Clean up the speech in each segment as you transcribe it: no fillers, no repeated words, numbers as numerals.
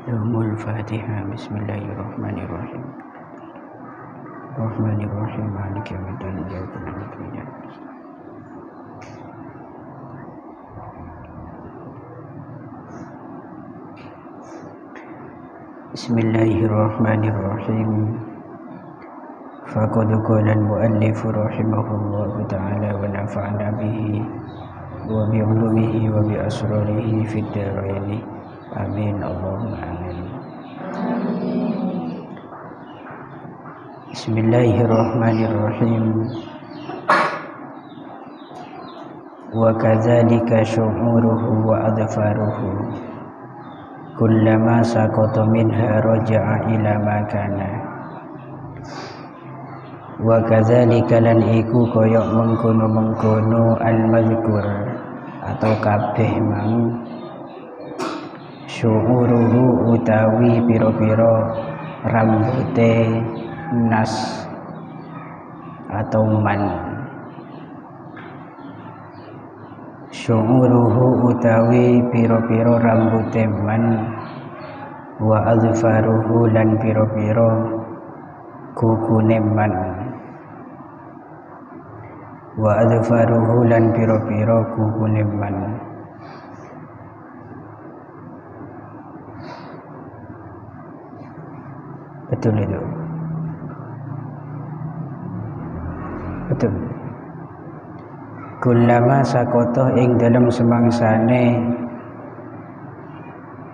Lahumul Fatihah. Bismillahirrahmanirrahim. Rahmanirrahim. Maliki yaumiddin. Iyyaka na'budu wa iyyaka nasta'in. Bismillahirrahmanirrahim. Faqad qala al-mu'allif rahimahullahu ta'ala wa nafa'ana bihi wa bi 'ulumihi wa bi asrarihi fid dharain. Amin. Allahumma amin. Bismillahirrahmanirrahim. Wa kadzalika syu'uruhu wa adfaruhu kullama saqata minha raja'a ila ma kana. Wa kadzalika lan iku kaya mengkono-mengkono al-mazkur atau kabeh mang syu'uruhu utawi pira-pira rambute nas atau man. Syu'uruhu utawi pira-pira rambute man wa azfaruhu lan pira-pira kukune man. Wa azfaruhu lan pira-pira kukune man. Betul itu. Betul. Kullama sakoto ing dalam semangsane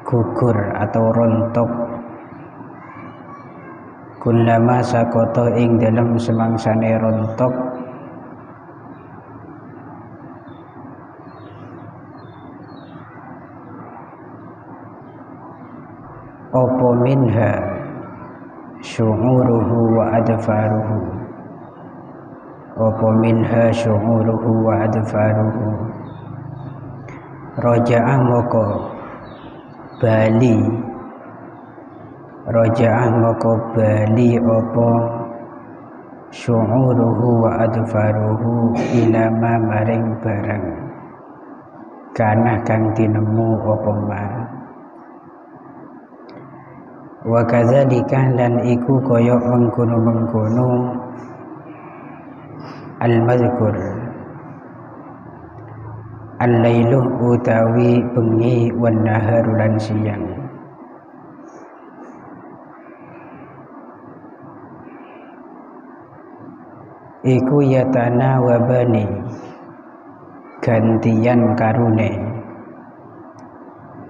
gugur atau rontok. Kullama sakoto ing dalam semangsane rontok. Opo minha syu'uruhu wa adfaruhu. Opo minha syu'uruhu wa adfaruhu. Raja'ah moko bali. Raja'ah moko bali opo syu'uruhu wa adfaruhu ila ma maring barang kana kang tinemu opo ma. Wa kadzalika lan iku kaya mengkono-mengkono al-mazkur al-lailu utawi bengi wan naharu lan siang. Iku yatana wabani gantian karune.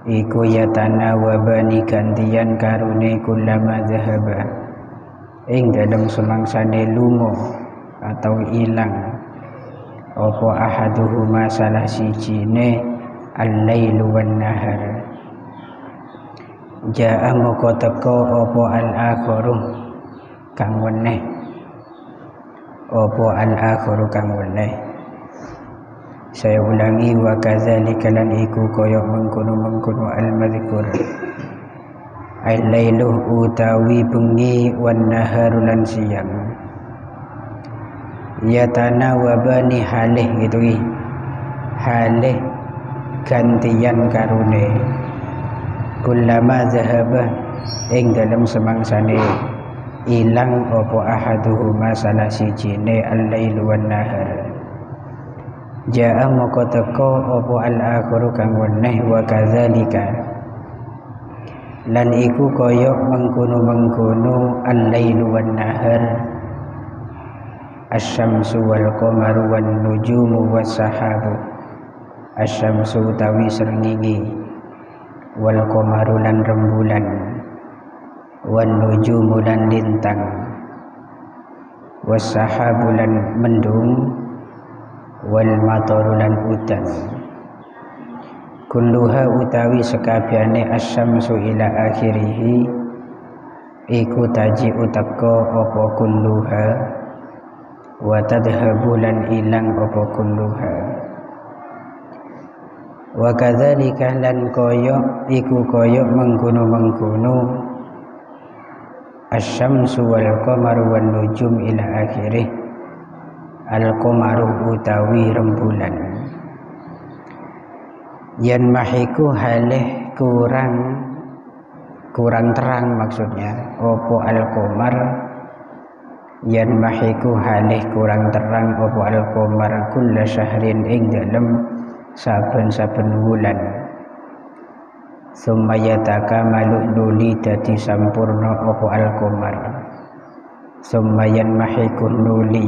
Iku yatana wabani gantian karune kullama zahaba ing dalam semangsane lunga atau ilang apa ahaduhuma salah sijine al-lailu wan nahar. Ja'a moko teka apa al-akhiru kang weneh. Apa al-akhiru kang weneh. Saya ulangi, wa kadzalika lan iku kaya mengkono-mengkono al-mazkur al-lailu utawi bengi wan naharu lan siang. Yatana wabani halih gitu halih gantian karune kullama zahaba ing dalam semangsane ilang apa ahaduhuma salah sijine al-lailu wan nahar. Ja'a moko teka apa al-akhiru kang weneh. Wa kadzalika lan iku kaya mengkono-mengkono al-lailu wan nahar asy-syamsu wal qamaru wan nujumu was sahabu. Asy-syamsu utawi srengenge wal qamaru lan rembulan wan nujumu lan lintang was sahabu lan mendung wal mataru lan udan. Kulluha utawi sekabiane asy-syamsu ila akhirih iku taji utaka apa kulluha wa tadhhabu lan ilang apa kulluha. Wa kadzalika lan kaya iku kaya mengkono-mengkono asy-syamsu wal qamaru wan nujum ila akhirih. Al-qamaru utawi rembulan. Yan mahiku halih kurang kurang terang maksudnya opo al-qamar yanmahiku halih kurang terang opo al-qamar kulla syahrin ing dalem saben-saben wulan summa yatakamalu nuli dadi sampurna opo al-qamar summa yanmahiku nuli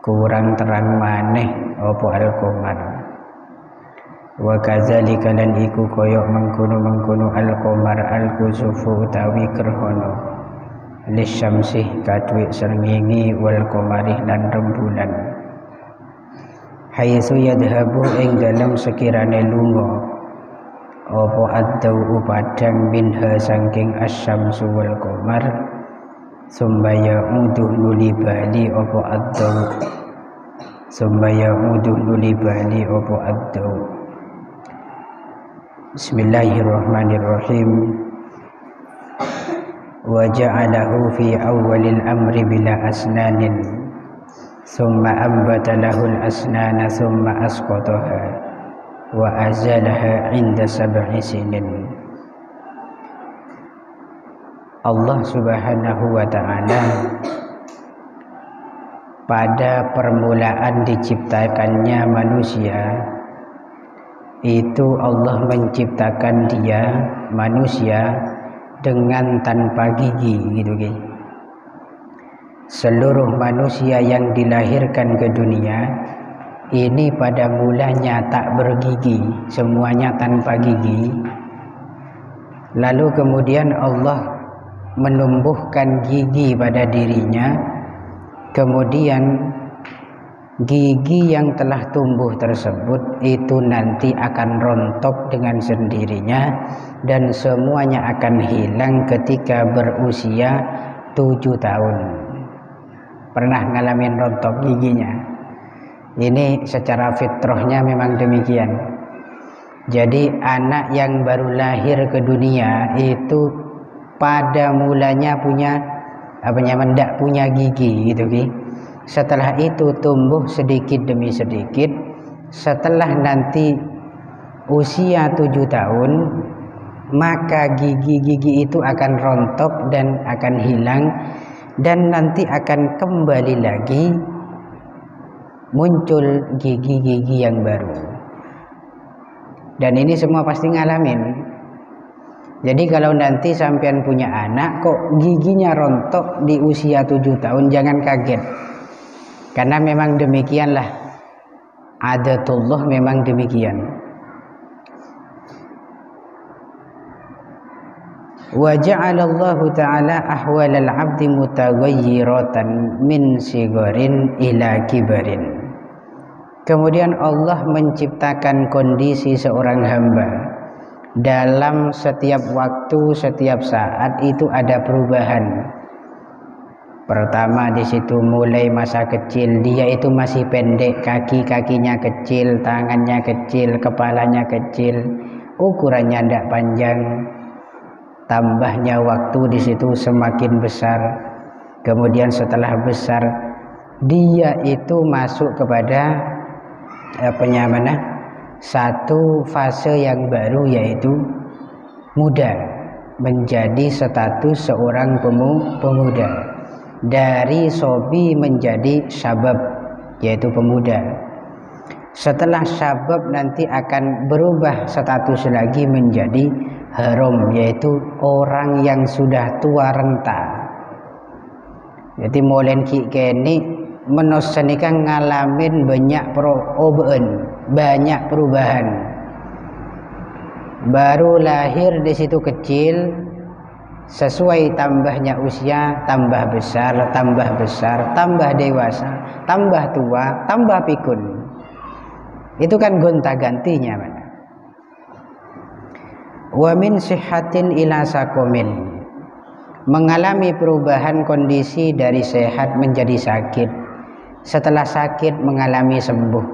kurang terang maneh opo al-qamar wa kadzalika lan iku koyok mengkono al-qamar al-kusufu utawi gerhana lisyamsih kadwi srengenge wal qamari lan rembulan haitsu yadhabu ing dalem sekirane lunga apa ad-dawu padang minha saking asyamsu wal qamar sumbaya uduh nuli bali apa ad-dawu sumbaya uduh nuli bali apa ad-dawu. Bismillahirrahmanirrahim. Wa ja'alahu fi awwalil amri bila asnanin summa ambata lahul asnana summa asqataha wa azalaha inda sab'i sinin. Allah Subhanahu wa ta'ala pada permulaan diciptakannya manusia itu Allah menciptakan dia manusia dengan tanpa gigi gitu gitu. Seluruh manusia yang dilahirkan ke dunia ini pada mulanya tak bergigi, semuanya tanpa gigi. Lalu kemudian Allah menumbuhkan gigi pada dirinya, kemudian gigi yang telah tumbuh tersebut itu nanti akan rontok dengan sendirinya dan semuanya akan hilang ketika berusia 7 tahun. Pernah ngalamin rontok giginya? Ini secara fitrahnya memang demikian. Jadi anak yang baru lahir ke dunia itu pada mulanya punya tidak punya gigi gitu ki. Setelah itu tumbuh sedikit demi sedikit. Setelah nanti usia 7 tahun, maka gigi-gigi itu akan rontok dan akan hilang, dan nanti akan kembali lagi muncul gigi-gigi yang baru. Dan ini semua pasti ngalamin. Jadi kalau nanti sampean punya anak kok giginya rontok di usia 7 tahun, jangan kaget. Karena memang demikianlah adatullah, memang demikian. Wa ja'alallahu ta'ala ahwalal 'abdi mutaghayyiratan min sigarin ila kibarin. Kemudian Allah menciptakan kondisi seorang hamba dalam setiap waktu, setiap saat itu ada perubahan. Pertama di situ mulai masa kecil dia itu masih pendek, kakinya kecil, tangannya kecil, kepalanya kecil, ukurannya tidak panjang. Tambahnya waktu di situ semakin besar. Kemudian setelah besar dia itu masuk kepada satu fase yang baru, yaitu muda, menjadi status seorang pemuda. Dari sobi menjadi syabab, yaitu pemuda. Setelah syabab nanti akan berubah status lagi menjadi haram, yaitu orang yang sudah tua renta. Jadi molen ki kene menosenika ngalamin banyak banyak perubahan. Baru lahir di situ kecil, sesuai tambahnya usia tambah besar, tambah dewasa, tambah tua, tambah pikun. Itu kan gonta-gantinya mana. Wa min sihhatin ila sakomin, mengalami perubahan kondisi dari sehat menjadi sakit. Setelah sakit mengalami sembuh.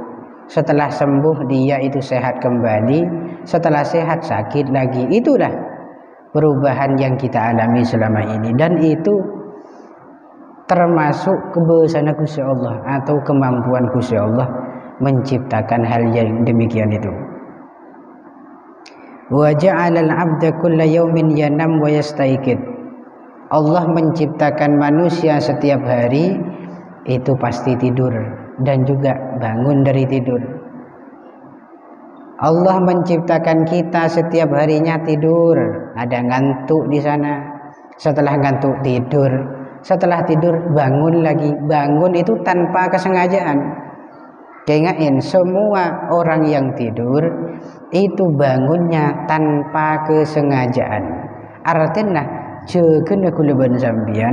Setelah sembuh dia itu sehat kembali. Setelah sehat sakit lagi. Itulah perubahan yang kita alami selama ini, dan itu termasuk kebesaran Gusti Allah atau kemampuan Gusti Allah menciptakan hal yang demikian itu. Wa ja'alal 'abda kulla yaumin yanam wa yastaiqid. Allah menciptakan manusia setiap hari itu pasti tidur dan juga bangun dari tidur. Allah menciptakan kita setiap harinya tidur, ada ngantuk di sana, setelah ngantuk tidur, setelah tidur bangun lagi. Bangun itu tanpa kesengajaan. Ingatin, semua orang yang tidur itu bangunnya tanpa kesengajaan. Artinya jeukeun kuluban sambian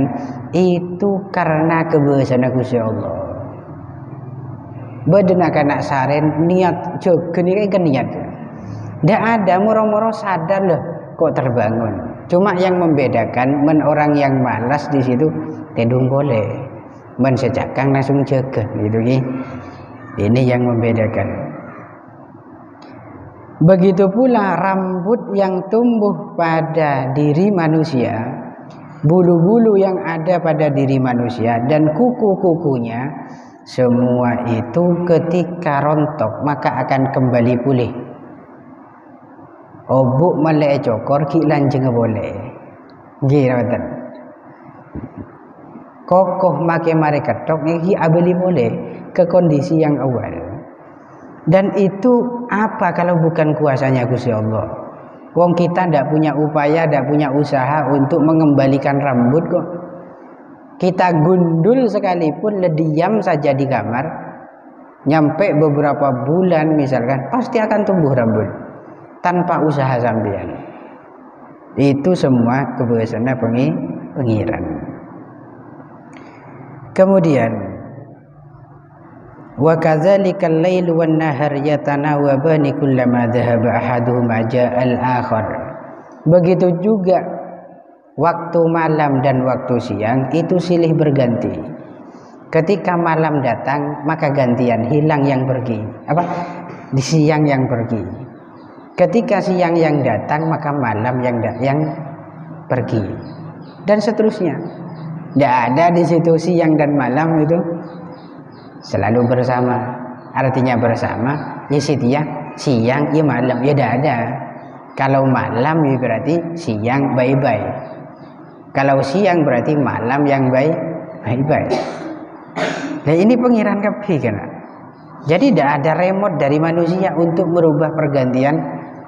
itu karena kebiasaan Gusti Allah. Bedena kana saren niat jeukeun iki kan niat. Ndak ada moro-moro sadar loh kok terbangun. Cuma yang membedakan orang yang malas di situ tedung boleh, men sejakang langsung jeukeun gitu ki. Ini yang membedakan. Begitu pula rambut yang tumbuh pada diri manusia, bulu-bulu yang ada pada diri manusia dan kuku-kukunya, semua itu ketika rontok maka akan kembali pulih. Obuk malai cokor ki lanjeng boleh. Nggih ngoten. Kokoh make mare ketok iki abeli boleh ke kondisi yang awal. Dan itu apa kalau bukan kuasanya Gusti Allah? Wong kita ndak punya upaya, ndak punya usaha untuk mengembalikan rambut kok. Kita gundul sekalipun, diam saja di kamar, nyampe beberapa bulan misalkan, pasti akan tumbuh rambut tanpa usaha sampean. Itu semua kebiasaan pengiran. Kemudian wa kadzalikal lail wan nahar yatanawabani kullama dhahaba ahaduhuma ja'al akhar. Begitu juga waktu malam dan waktu siang itu silih berganti. Ketika malam datang maka gantian, hilang yang pergi. Di siang yang pergi. Ketika siang yang datang maka malam yang pergi. Dan seterusnya. Tidak ada di situ siang dan malam itu selalu bersama. Artinya bersama ya setia siang ya malam ya tidak ada. Kalau malam ya berarti siang bye-bye. Kalau siang berarti malam yang bye-bye. Nah ini pengiran kabeh kan. Jadi tidak ada remote dari manusia untuk merubah pergantian,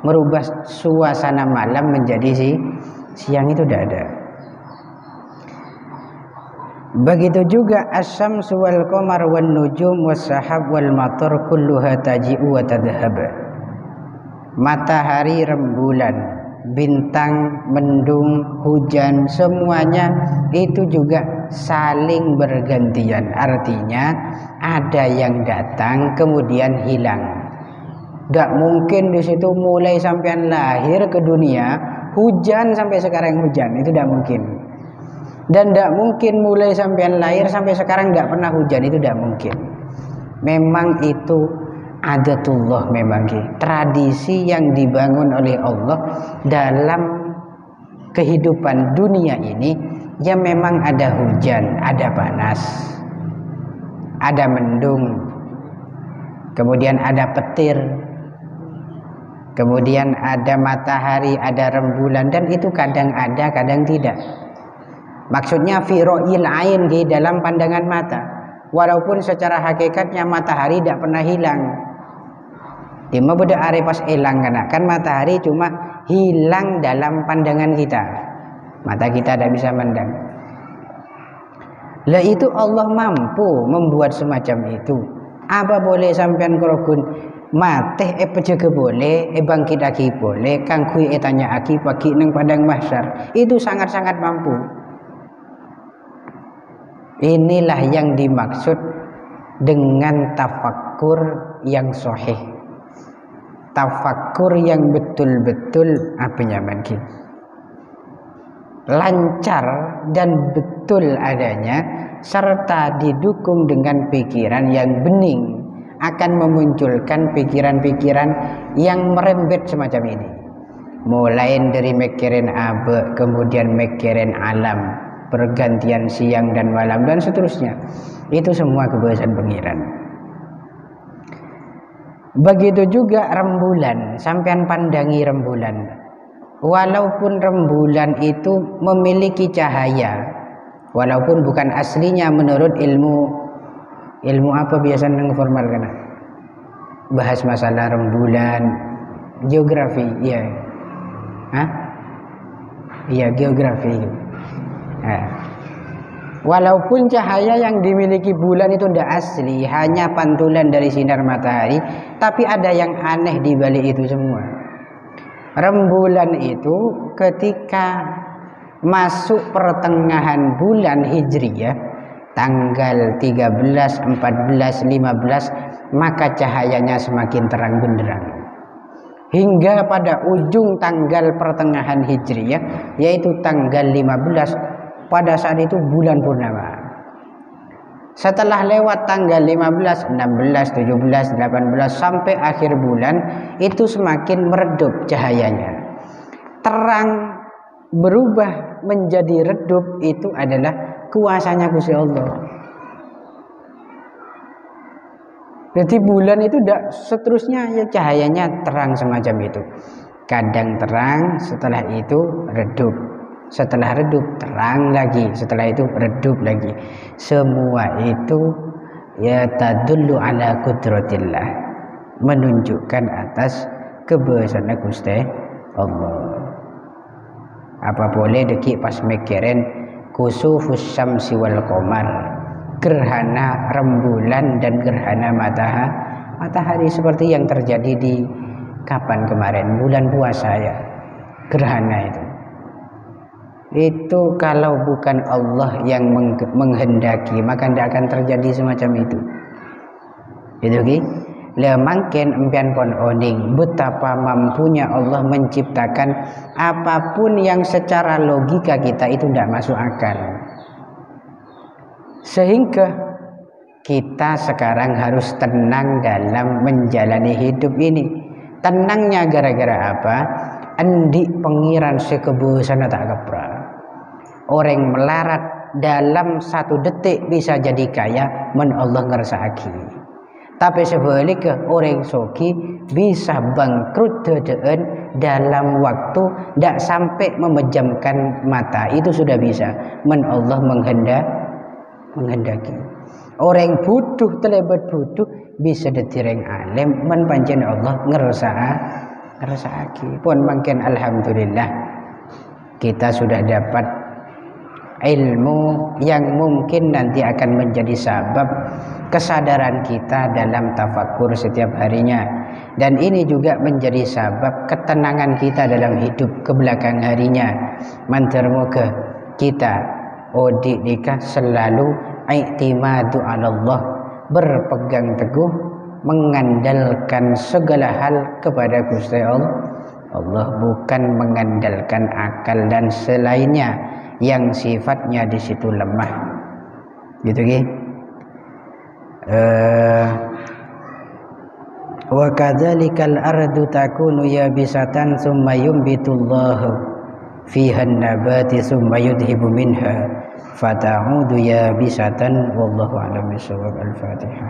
merubah suasana malam menjadi siang, itu tidak ada. Begitu juga asy-syamsu wal qamar wan nujum was sahab wal matar kulluha taji'u wa tadhhab. Matahari, rembulan, bintang, mendung, hujan, semuanya itu juga saling bergantian. Artinya ada yang datang kemudian hilang. Tidak mungkin di situ mulai sampean lahir ke dunia hujan sampai sekarang hujan, itu tidak mungkin. Dan tidak mungkin mulai sampean lahir sampai sekarang tidak pernah hujan, itu tidak mungkin. Memang itu adatullah, memang tradisi yang dibangun oleh Allah dalam kehidupan dunia ini. Ya memang ada hujan, ada panas, ada mendung, kemudian ada petir, kemudian ada matahari, ada rembulan, dan itu kadang ada kadang tidak. Maksudnya fi ra'yil ain, di dalam pandangan mata. Walaupun secara hakikatnya matahari tidak pernah hilang. Dimana beda are pas hilang kan matahari cuma hilang dalam pandangan kita. Mata kita tidak bisa mandang. Lah itu Allah mampu membuat semacam itu. Apa boleh sampean krogun mateh pejege boleh, bangkit lagi boleh, kang kui tanya aki pagi nang padang mahsyar. Itu sangat-sangat mampu. Inilah yang dimaksud dengan tafakkur yang sahih. Tafakkur yang betul-betul lancar dan betul adanya, serta didukung dengan pikiran yang bening, akan memunculkan pikiran-pikiran yang merembet semacam ini. Mulai dari mikirin abe, kemudian mikirin alam, pergantian siang dan malam, dan seterusnya. Itu semua kebiasaan pengiran. Begitu juga rembulan, sampean pandangi rembulan. Walaupun rembulan itu memiliki cahaya, walaupun bukan aslinya menurut ilmu apa biasanya formal kan? Bahas masalah rembulan, geografi, iya. Hah? Iya, geografi. Nah, walaupun cahaya yang dimiliki bulan itu tidak asli, hanya pantulan dari sinar matahari, tapi ada yang aneh di balik itu semua. Rembulan itu ketika masuk pertengahan bulan Hijriyah, tanggal 13, 14, 15, maka cahayanya semakin terang benderang. Hingga pada ujung tanggal pertengahan Hijriyah, yaitu tanggal 15, pada saat itu bulan purnama. Setelah lewat tanggal 15, 16, 17, 18 sampai akhir bulan, itu semakin meredup cahayanya. Terang berubah menjadi redup, itu adalah kuasanya Gusti Allah. Jadi bulan itu tidak seterusnya ya cahayanya terang semacam itu. Kadang terang, setelah itu redup. Setelah redup terang lagi, setelah itu redup lagi. Semua itu ya tadullu ala qudratillah, menunjukkan atas kebesaran Gusti Allah. Apa boleh deki pas mikirin kusufus syamsi wal qamar, gerhana rembulan dan gerhana matahari seperti yang terjadi di kapan kemarin, bulan puasa ya, gerhana itu kalau bukan Allah yang menghendaki maka tidak akan terjadi semacam itu. Itu ki le mangken empian pon oning betapa mampunya Allah menciptakan apapun yang secara logika kita itu tidak masuk akal, sehingga kita sekarang harus tenang dalam menjalani hidup ini. Tenangnya gara-gara apa? Endi pengiran sekebosan tak kepra. Orang melarat dalam 1 detik bisa jadi kaya, men Allah ngersaki. Tapi sebaliknya orang soki bisa bangkrut dedeen dalam waktu tidak sampai memejamkan mata, itu sudah bisa, men Allah menghendaki. Orang butuh terlebat butuh bisa detireng alim, men pancen Allah ngersaki. Pun makin alhamdulillah kita sudah dapat ilmu yang mungkin nanti akan menjadi sebab kesadaran kita dalam tafakur setiap harinya, dan ini juga menjadi sebab ketenangan kita dalam hidup ke belakang harinya. Mantermoga kita odikah selalu i'timadu 'ala Allah, berpegang teguh mengandalkan segala hal kepada Gusti Allah, bukan mengandalkan akal dan selainnya yang sifatnya di situ lemah, gitu ki. Wa kadzalikal ardu takunu yabisatan summa yumbitullahu fiha an-nabati summa yudhibu minha fata'udu yabisatan wallahu a'lam bishawab. Al-Fatihah.